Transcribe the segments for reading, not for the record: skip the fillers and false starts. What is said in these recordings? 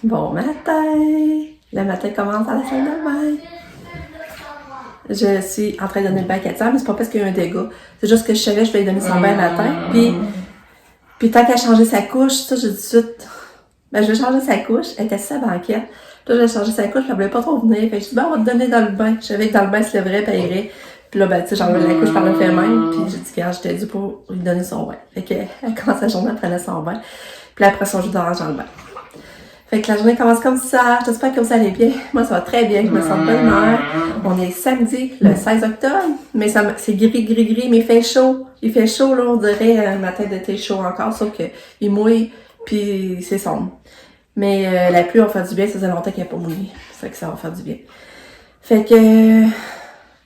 Bon matin! Le matin commence à la salle de bain. Je suis en train de donner le bain à Katia, mais c'est pas parce qu'il y a eu un dégât. C'est juste que je savais que je vais lui donner son bain le matin. Puis tant qu'elle a changé sa couche, ça, j'ai dit tout de suite, ben, je vais changer sa couche. Elle était sur sa banquette. Puis là, je vais changer sa couche, puis elle voulait pas trop venir. Fait que je dis, ben, on va te donner dans le bain. Je savais que dans le bain, elle se lèverait, puis elle irait. Puis là, ben, tu sais, j'enlevais la couche par le fait même. Puis j'ai dit, regarde, j'étais due pour lui donner son bain. Fait qu'elle commence la journée, elle prenait son bain. Puis là, après son jus d'orange dans le bain. Fait que la journée commence comme ça. J'espère que vous allez bien. Moi, ça va très bien. Je me sens de bonne humeur. On est samedi, le 16 octobre. Mais c'est gris, mais il fait chaud. Il fait chaud, là, on dirait, matin d'été chaud encore, sauf que il mouille, puis c'est sombre. Mais la pluie va faire du bien, ça faisait longtemps qu'elle n'a pas mouillé. C'est que ça va faire du bien. Fait que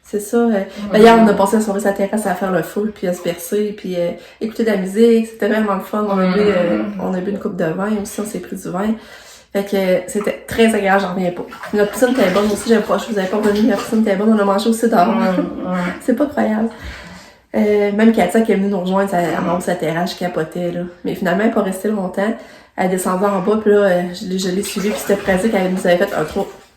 c'est ça. Hier, on a passé la soirée sur la terrasse à faire le feu, puis à se bercer, puis écouter de la musique. C'était vraiment le fun. On a bu une coupe de vin aussi, on s'est pris du vin. Fait que c'était très agréable, j'en reviens pas. Notre piscine était bonne aussi, je vous avais pas revenu, la piscine était bonne, on a mangé aussi dehors. C'est pas croyable. Même Katia qui est venue nous rejoindre en haut de sa terrasse, je capotais, là. Mais finalement, elle n'est pas restée longtemps. Elle descendait en bas, puis là, je l'ai suivie, puis c'était pratique, elle nous avait fait un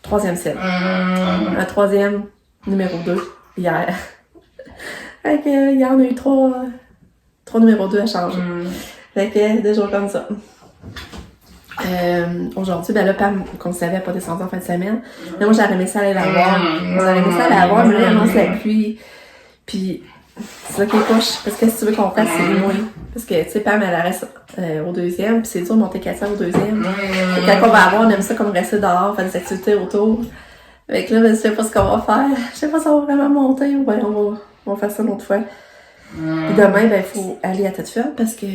troisième set. Un troisième numéro 2, hier. Fait que, hier, on a eu trois numéros 2 à changer. Fait que, des jours comme ça. Aujourd'hui, ben là, Pam, qu'on savait, n'a pas descendu en fin de semaine. Mais moi, j'aurais aimé ça aller la voir. J'aurais aimé ça aller la voir, mais là, il annonce la pluie. Puis, c'est ça qui est poche. Parce que si tu veux qu'on fasse, c'est moins. Parce que, tu sais, Pam, elle reste au deuxième, puis c'est dur de monter Katia au deuxième. Et quand on va avoir, on aime ça comme rester dehors, faire des activités autour. Fait que là, ben, je sais pas ce qu'on va faire. Je sais pas si on va vraiment monter ou ben on va faire ça une autre fois. Puis demain, ben, il faut aller à Tête-Ferme parce que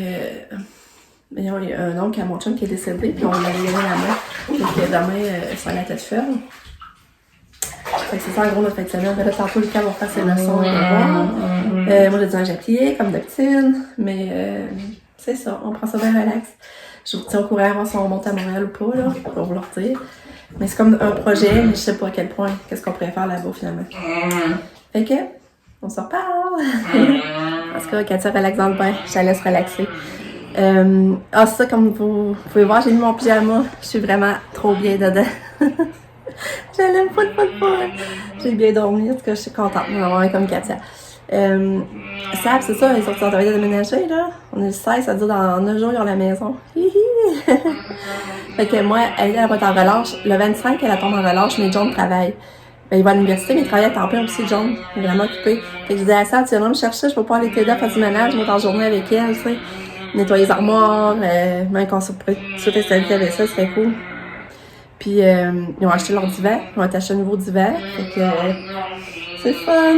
il y a un oncle à mon chum qui est décédé, puis on l'a lié la main. Donc demain, ça va à Tête-Ferme. Fait que c'est ça en gros notre fin de semaine. Là, tantôt, Lucas va faire ses leçons et devoirs. Moi, j'ai du linge à plier, comme d'habitude. Mais c'est ça, on prend ça bien relax. Je vous tiens au courant, voir si on monte à Montréal ou pas, là, pour vous le dire. Mais c'est comme un projet, mais je sais pas à quel point, qu'est-ce qu'on pourrait faire là-bas, finalement. Fait que, on s'en parle. Parce que Katia relaxe dans le bain, je la laisse relaxer. Ça, comme vous pouvez voir, j'ai mis mon pyjama. Je suis vraiment trop bien dedans. Je l'aime pas. J'ai bien dormi, en tout cas, je suis contente d'avoir un comme Katia. Sab, c'est ça, ils sont en train de déménager, là. On est le 16, ça veut dire dans 9 jours, ils ont la maison. Fait que moi, elle va être en relâche. Le 25, elle tombe en relâche, mais John travaille. Ben, il va à l'université, mais il travaille à temps plein aussi, John. Il est vraiment occupé. Fait que je disais à Sab, tu viens me chercher, je peux pas aller t'aider à faire du ménage, moi, dans la journée avec elle, tu sais. Nettoyer les armoires, même qu'on se pourrait s'installer avec ça, ce serait cool. Puis, ils ont acheté leur divan. Ils ont acheté un nouveau divan. Fait que, c'est fun!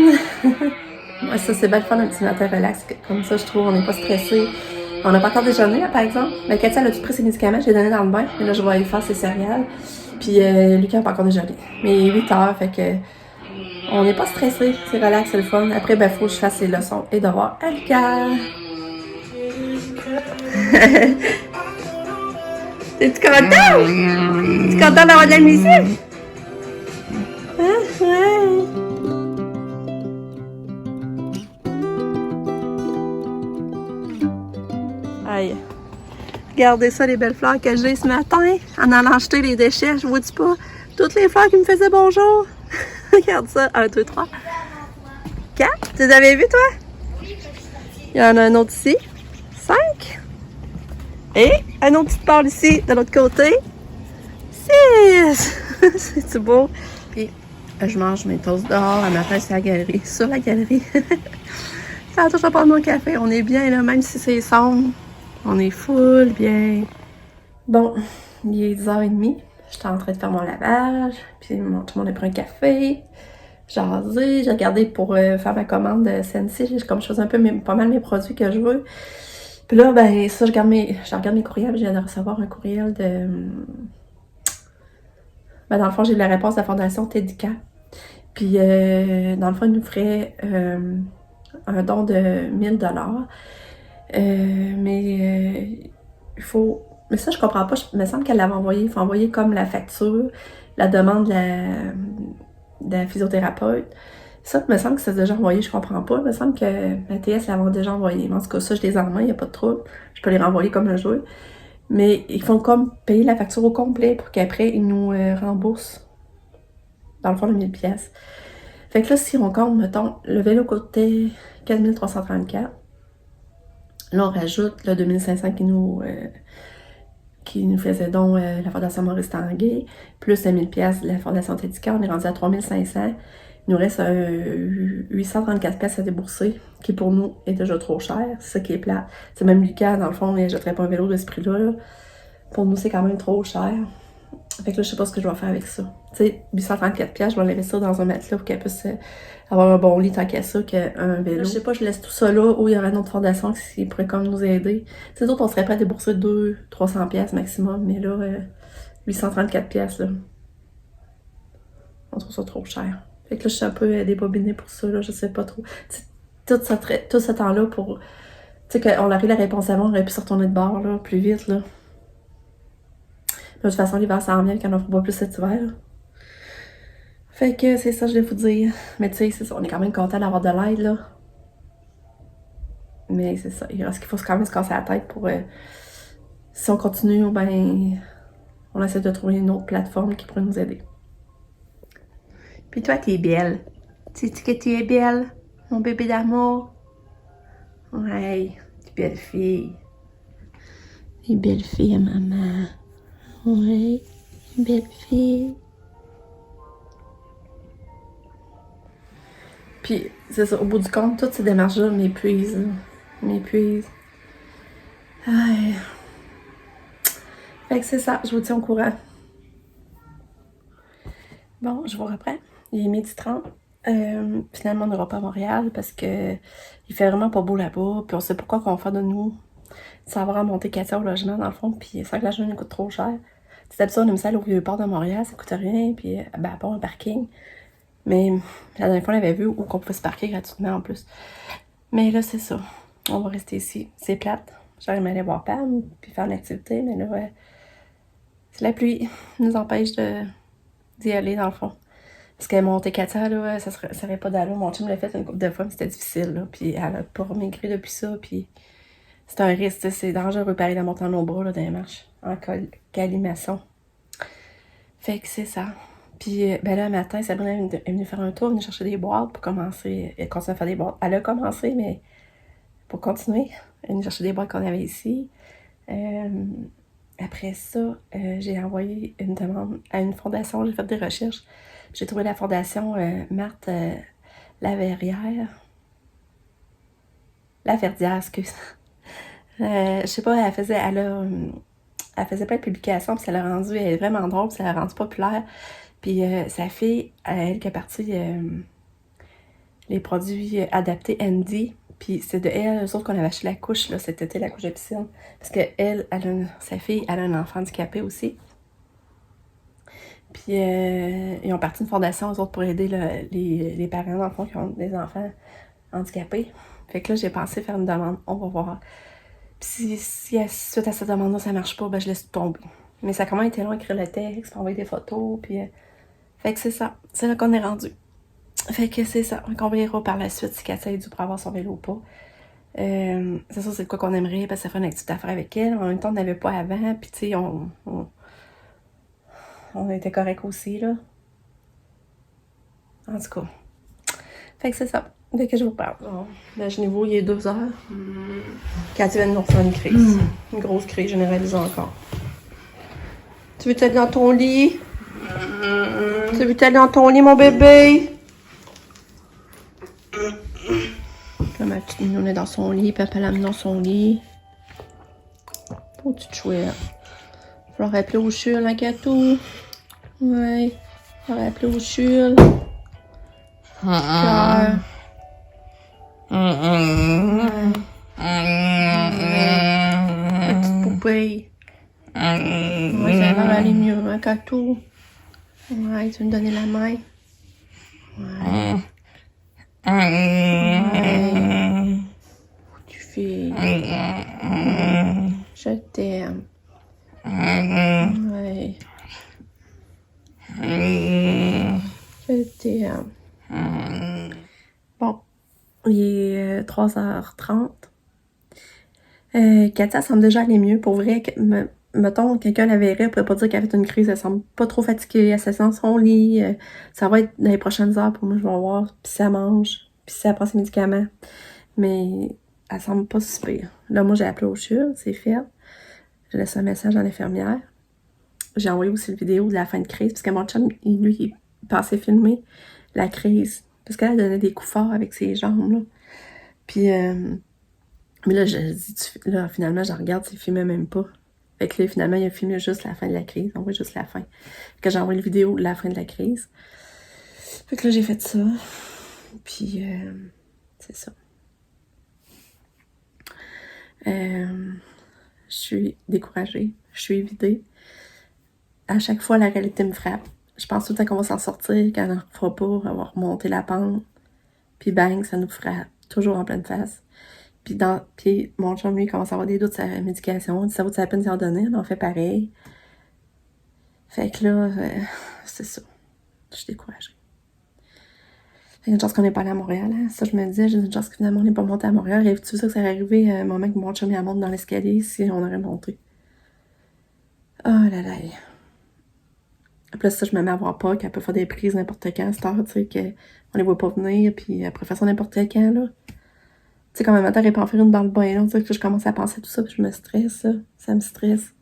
Ouais, ça, c'est bien le fun, un petit matin relax. Comme ça, je trouve, on n'est pas stressé. On n'a pas encore déjeuné, là, par exemple. Mais Katia, elle a tout pris ses médicaments, je l'ai donné dans le bain. Et là, je vais aller faire ses céréales. Puis, Lucas n'a pas encore déjeuné. Mais il est 8 heures, fait que, on n'est pas stressé. C'est relax, c'est le fun. Après, ben, faut que je fasse ses leçons et devoirs à Lucas. Es-tu content? Es-tu content d'avoir de la musique? Ouais. Aïe. Regardez ça, les belles fleurs que j'ai ce matin. En allant acheter les déchets, je vois-tu pas? Toutes les fleurs qui me faisaient bonjour. Regarde ça. 1, 2, 3. 4. Tu les avais vues, toi? Il y en a un autre ici. 5. Et un autre petit part ici, de l'autre côté. 6! C'est-tu beau? Puis, je mange mes toasts dehors. Le matin, c'est à la galerie. Sur la galerie. Ça va toujours prendre mon café. On est bien, là, même si c'est sombre. On est full bien. Bon, il est 10h30. J'étais en train de faire mon lavage. Puis, tout le monde a pris un café. J'ai rasé. J'ai regardé pour faire ma commande de Sensi. Comme je faisais un peu pas mal mes produits que je veux. Puis là, ben, ça, je regarde mes courriels. Je viens de recevoir un courriel de... Ben, dans le fond, j'ai eu la réponse de la Fondation Tedica. Puis, dans le fond, ils nous feraient un don de 1 000 $. Mais il faut... Mais ça, je comprends pas. Il me semble qu'elle l'avait envoyé. Il faut envoyer comme la facture, la demande de la physiothérapeute. Ça, il me semble que c'est déjà envoyé, je comprends pas. Il me semble que la TS l'avait déjà envoyé. Mais en tout cas, ça, je les envoie, il n'y a pas de trouble. Je peux les renvoyer comme un jeu. Mais ils font comme payer la facture au complet pour qu'après, ils nous remboursent. Dans le fond, 1000 pièces. Fait que là, si on compte, mettons, le vélo coûtait 4334. Là, on rajoute le 2500 qui nous faisait donc la Fondation Maurice Tanguay, plus les 1000 pièces de la Fondation Tedica, on est rendu à 3500. Il nous reste 834 pièces à débourser, qui pour nous est déjà trop cher. C'est ça qui est plat. C'est même Lucas, dans le fond, il jetterait pas un vélo de ce prix-là. Là. Pour nous, c'est quand même trop cher. Fait que là, je sais pas ce que je vais faire avec ça. Tu sais, 834 pièces, je vais l'investir dans un matelas pour qu'elle puisse avoir un bon lit tant qu'à ça qu'un vélo. Là, je sais pas, je laisse tout ça là où il y aurait une autre fondation qui pourrait comme nous aider. C'est d'autres, on serait prêt à débourser 200-300 pièces maximum, mais là, 834 pièces là. On trouve ça trop cher. Fait que là, je suis un peu débobinée pour ça, là, je sais pas trop. Tout ce temps-là pour... Tu sais, qu'on aurait eu la réponse avant, on aurait pu se retourner de bord, là, plus vite, là. De toute façon, l'hiver s'en vient, qu'on n'en fera pas plus cet hiver, là. Fait que c'est ça, je vais vous dire. Mais tu sais, c'est ça, on est quand même content d'avoir de l'aide, là. Mais c'est ça, il reste qu'il faut quand même se casser la tête pour... si on continue, ben... On essaie de trouver une autre plateforme qui pourrait nous aider. Puis toi, t'es belle. Sais-tu que tu es belle, mon bébé d'amour? Ouais, tu es belle fille. Une belle fille, maman. Ouais, une belle fille. Puis, c'est ça, au bout du compte, toutes ces démarches-là m'épuisent. M'épuisent. Aïe. Fait que c'est ça, je vous tiens au courant. Bon, je vous reprends. Il est 12h30. Finalement, on n'ira pas à Montréal parce que il fait vraiment pas beau là-bas. Puis on sait pas quoi qu'on va faire de nous. Ça va remonter Katia au logement, dans le fond. Puis ça que la journée coûte trop cher. C'est absurde, on aime ça aller au Vieux-Port de Montréal, ça coûte rien. Puis, ben, à part un parking. Mais la dernière fois, on avait vu où qu'on pouvait se parquer gratuitement en plus. Mais là, c'est ça. On va rester ici. C'est plate. J'aurais aimé aller voir Pam puis faire une activité, mais là, c'est la pluie qui nous empêche d'y aller, dans le fond. Parce que monter Katia, là, ça serait pas d'allure. Mon chum l'a fait une couple de fois, mais c'était difficile, là. Puis elle a pas remaigri depuis ça, puis c'est un risque, c'est dangereux pareil de monter en nos bras, là, dans les marches, en colimaçon. Fait que c'est ça. Puis, ben là, un matin, Sabrina est venue faire un tour, elle est venue chercher des boîtes pour commencer. Elle continue à faire des boîtes. Elle a commencé, mais pour continuer, elle est venue chercher des boîtes qu'on avait ici. Après ça, j'ai envoyé une demande à une fondation, j'ai fait des recherches. J'ai trouvé la fondation Marthe Laverdière, excuse. Je sais pas, elle faisait plein de publications, puis ça l'a rendu, elle est vraiment drôle, puis ça l'a rendu populaire. Puis sa fille, elle qui a parti les produits adaptés Andy, puis c'est de elle, eux autres, qu'on avait acheté la couche, là, cet été, la couche de piscine. Parce que sa fille, elle a un enfant handicapé aussi. Puis ils ont parti une fondation, eux autres, pour aider les parents, dans le fond, qui ont des enfants handicapés. Fait que là, j'ai pensé faire une demande, on va voir. Puis si suite à cette demande-là, ça marche pas, ben je laisse tomber. Mais ça a quand même été long d'écrire le texte, puis envoyer des photos, puis... fait que c'est ça, c'est là qu'on est rendu. Fait que c'est ça, on verra par la suite si Katia est due pour avoir son vélo ou pas. C'est ça, c'est de quoi qu'on aimerait, parce que ça fait une activité à faire avec elle. En même temps, on n'avait pas avant, puis tu sais, on était correct aussi, là. En tout cas. Fait que c'est ça. Dès que je vous parle. Imaginez-vous, il est 2h. Katia vient de nous refaire une crise. Une grosse crise généralisée encore. Tu veux t'aller dans ton lit? Tu veux t'aller dans ton lit, mon bébé? Là, ma petite mignonne est dans son lit. Papa l'a mis dans son lit. Oh, petite chouette. Je l'aurais appelé au chul, un gâteau. Ouais. Je l'aurais appelé au chul. Cœur. Petite poupée. Ouais, ça va aller mieux, un gâteau. Ouais, tu veux me donner la main? Ouais. Ouais. Tu fais. Je t'aime. Ouais. Je t'aime. Bon, il est 3h30. Katia semble déjà aller mieux. Pour vrai, mettons, quelqu'un la verrait, on pourrait pas dire qu'elle a fait une crise. Elle semble pas trop fatiguée. Elle se sent dans son lit. Ça va être dans les prochaines heures pour moi, je vais voir. Puis si elle mange, puis si elle prend ses médicaments. Mais elle semble pas si pire. Là, moi, j'ai appelé au CHUV, c'est fait. J'ai laissé un message à l'infirmière. J'ai envoyé aussi une vidéo de la fin de crise, parce que mon chum, lui, il passait filmer la crise. Parce qu'elle donnait des coups forts avec ses jambes, là. Puis, mais là, là, finalement, je regarde, il filmait même pas. Fait que là, finalement, il a filmé juste la fin de la crise. On voit juste la fin. Fait que j'ai envoyé une vidéo de la fin de la crise. Fait que là, j'ai fait ça. Puis, c'est ça. Je suis découragée. Je suis vidée. À chaque fois, la réalité me frappe. Je pense tout le temps qu'on va s'en sortir, qu'on n'en fera pas, on va remonter la pente. Puis bang, ça nous frappe. Toujours en pleine face. Puis mon chum, lui, commence à avoir des doutes sur sa médication. Il dit, ça vaut la peine d'y en donner. On fait pareil. Fait que là, c'est ça. Je suis découragée. Il y a une chance qu'on n'est pas allé à Montréal. Hein? Ça, je me disais, j'ai une chance que finalement on n'est pas monté à Montréal. Rêves-tu ça que ça serait arrivé un moment que mon chum il monte dans l'escalier si on aurait monté? Oh là là. Puis là, ça, je me mets à voir pas qu'elle peut faire des prises n'importe quand, cette heure, tu sais, qu'on les voit pas venir, puis après faire ça n'importe quand, là. Tu sais, quand ma mère est pas en faire une dans le bain, là, tu sais, que je commence à penser à tout ça, puis je me stresse, ça me stresse.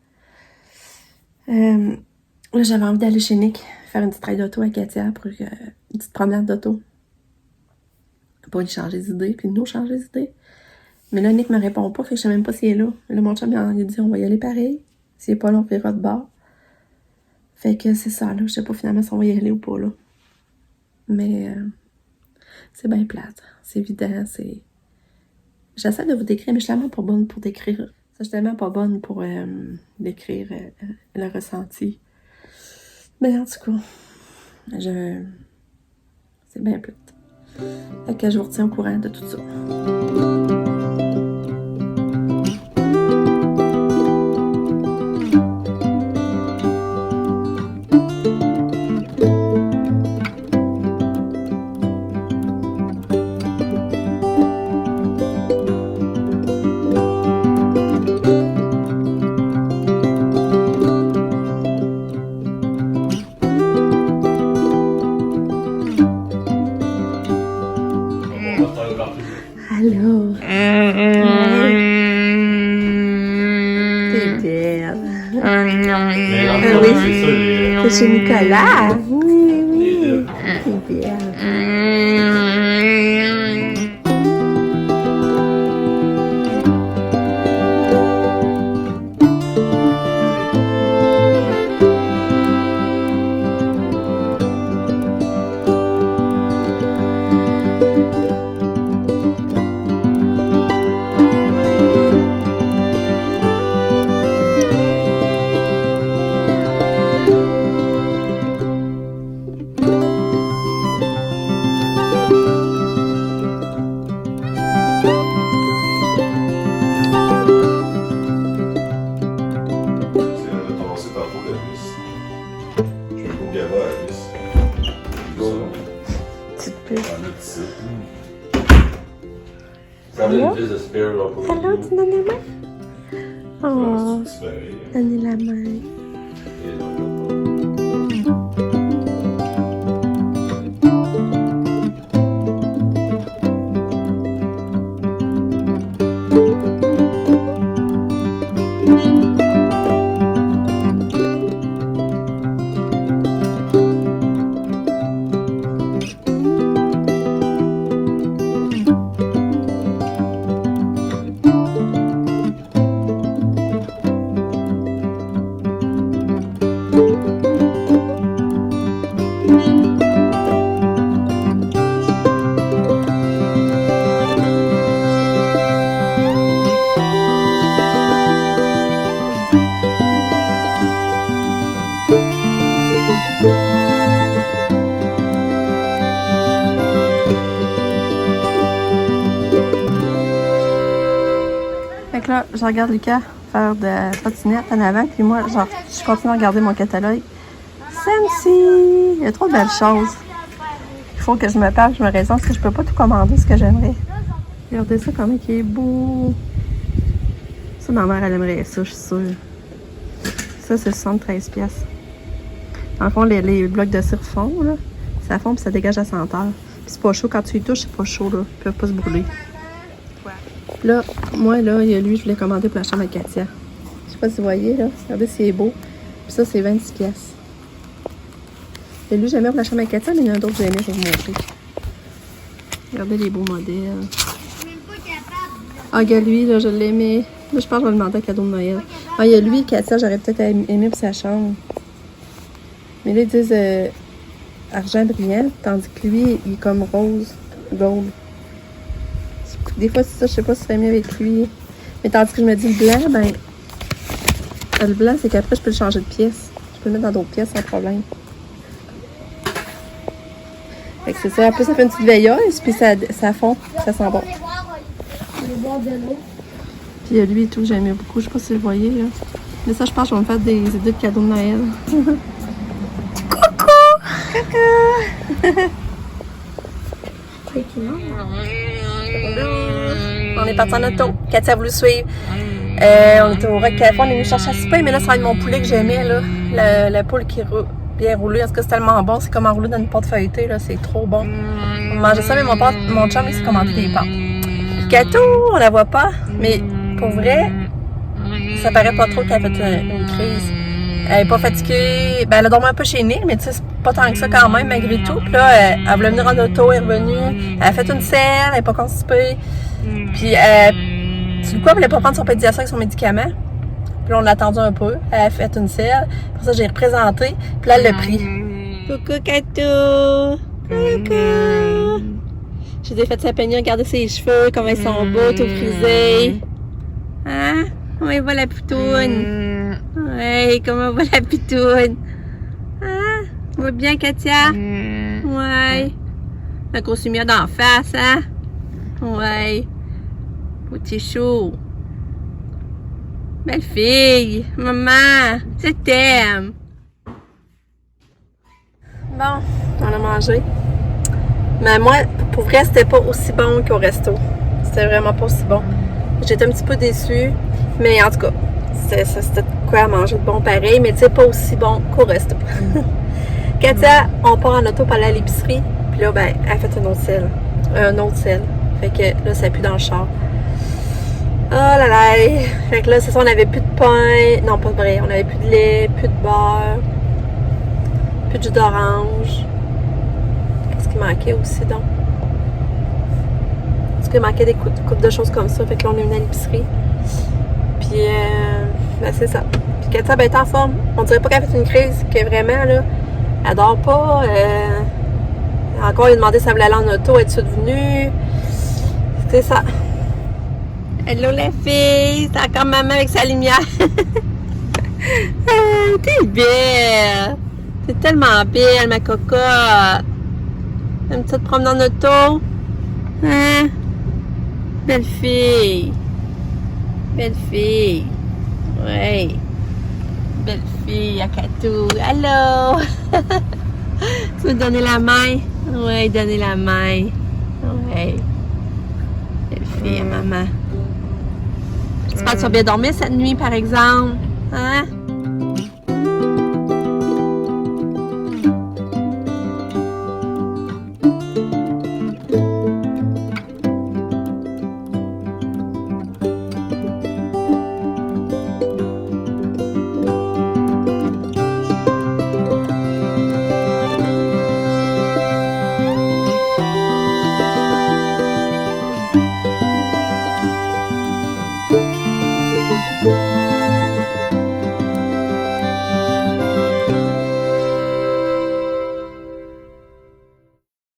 Là, j'avais envie d'aller chez Nick, faire une petite ride d'auto à Katia, pour une petite promenade d'auto. Pour lui changer d'idée, puis nous changer d'idée. Mais là, Nick me répond pas, fait que je sais même pas s'il est là. Là, mon chum, il a dit, on va y aller pareil. S'il est pas là, on verra de bord. Fait que c'est ça, là. Je sais pas finalement si on va y aller ou pas, là. Mais c'est bien plate. C'est évident, c'est... J'essaie de vous décrire, mais je suis tellement pas bonne pour décrire. Ça, je suis tellement pas bonne pour décrire le ressenti. Mais en tout cas, c'est bien plate. Fait que je vous retiens au courant de tout ça. Allô? T'es belle. Oui, c'est chez Nicolas. Oui. T'es belle. Allô, tu donnes la main? Oh, donnez la main. Fait que là, je regarde Lucas faire de la trottinette en avant, puis moi, genre, je continue à regarder mon catalogue. Samsi! Il y a trop de belles choses. Il faut que je me parle, je me raisonne, parce que je peux pas tout commander ce que j'aimerais. Regardez ça, comment il est beau. Ça, ma mère, elle aimerait ça, je suis sûre. Ça, c'est 73 pièces. Dans le fond, les blocs de cire fondent, là. Ça fond, puis ça dégage la senteur. Puis c'est pas chaud. Quand tu y touches, c'est pas chaud, là. Ils peuvent pas se brûler. Ouais. Là, moi, là, il y a lui, je voulais commander pour la chambre à Katia. Je sais pas si vous voyez, là. Regardez, c'est beau. Puis ça, c'est 26 pièces. Et lui, j'aimais pour la chambre à Katia, mais il y en a d'autres que j'aimais, je vais vous montrer. Regardez les beaux modèles. Ah, regarde lui, là, je l'aimais. Là, je pense que je vais demander un cadeau de Noël. Ah, il y a lui, Katia, j'aurais peut-être aimé pour sa chambre. Mais là, ils disent argent brillant, tandis que lui, il est comme rose, gold. Des fois, c'est ça, je sais pas si ce serait mieux avec lui. Mais tandis que je me dis le blanc, ben. Le blanc, c'est qu'après, je peux le changer de pièce. Je peux le mettre dans d'autres pièces sans problème. Fait que c'est ça. En plus, ça fait une petite veilleuse, puis ça fond, ça sent bon. Puis lui et tout, j'aimais beaucoup. Je sais pas si vous le voyez, là. Mais ça, je pense que je vais me faire des idées de cadeaux de Noël. Coucou! Coucou! On est parti en auto. Katia a voulu suivre. On était au Rock Café, on est venu chercher à souper, mais là, ça va être mon poulet que j'aimais, là. Le poulet qui est bien roulé. En tout cas, c'est tellement bon. C'est comme enroulé dans une pâte feuilletée, là. C'est trop bon. On mangeait ça, mais mon chum, il s'est commandé des pâtes. Puis Kato, on la voit pas, mais pour vrai, ça paraît pas trop qu'elle a fait une crise. Elle est pas fatiguée. Ben, elle a dormi un peu chez Nick, mais tu sais, c'est pas tant que ça quand même, malgré tout. Puis là, elle voulait venir en auto, elle est revenue. Elle a fait une selle, elle est pas constipée. Puis, tu le quoi, elle voulait pas prendre son pédiatre avec son médicament. Puis là, on l'a attendu un peu. Elle a fait une selle. Pour ça, j'ai représenté. Puis là, elle l'a pris. Coucou, Kato! Coucou! J'ai défait sa peignure, regardez ses cheveux, comment ils sont beaux, tout frisés. Hein? Comment il va la pitoune? Ouais, comment va la pitoune? Hein? Tu vas bien, Katia? Ouais. La grosse lumière d'en face, hein? Ouais. Petit chou. Belle fille. Maman, je t'aime. Bon, on a mangé. Mais moi, pour vrai, c'était pas aussi bon qu'au resto. C'était vraiment pas aussi bon. J'étais un petit peu déçue. Mais en tout cas, c'était quoi à manger de bon pareil, mais tu sais, pas aussi bon qu'au resto. Katia, on part en auto pour aller à l'épicerie. Puis là, ben, elle a fait une autre selle. Un autre selle. Fait que là, ça pue dans le char. Oh là là! Fait que là, c'est ça, on avait plus de pain. Non, pas vrai. On avait plus de lait, plus de beurre, plus de jus d'orange. Qu'est-ce qui manquait aussi, donc? Parce qu'il manquait des coupes de choses comme ça. Fait que là, on est venu à l'épicerie. Puis, ben, c'est ça. Puis Katia, ben, est en forme. On dirait pas qu'elle a fait une crise, que vraiment, là, elle dort pas. Encore, il a demandé si elle voulait aller en auto, être devenue. C'est ça. Hello la fille, c'est encore maman avec sa lumière. Oh, t'es belle. T'es tellement belle, ma cocotte. Aimes-tu te promener en auto? Hein? Belle fille. Belle fille. Ouais. Belle fille, Akatou. Allô? Tu veux donner la main? Ouais, donner la main. Ouais. Belle fille à maman. J'espère que tu vas bien dormir cette nuit, par exemple. Hein?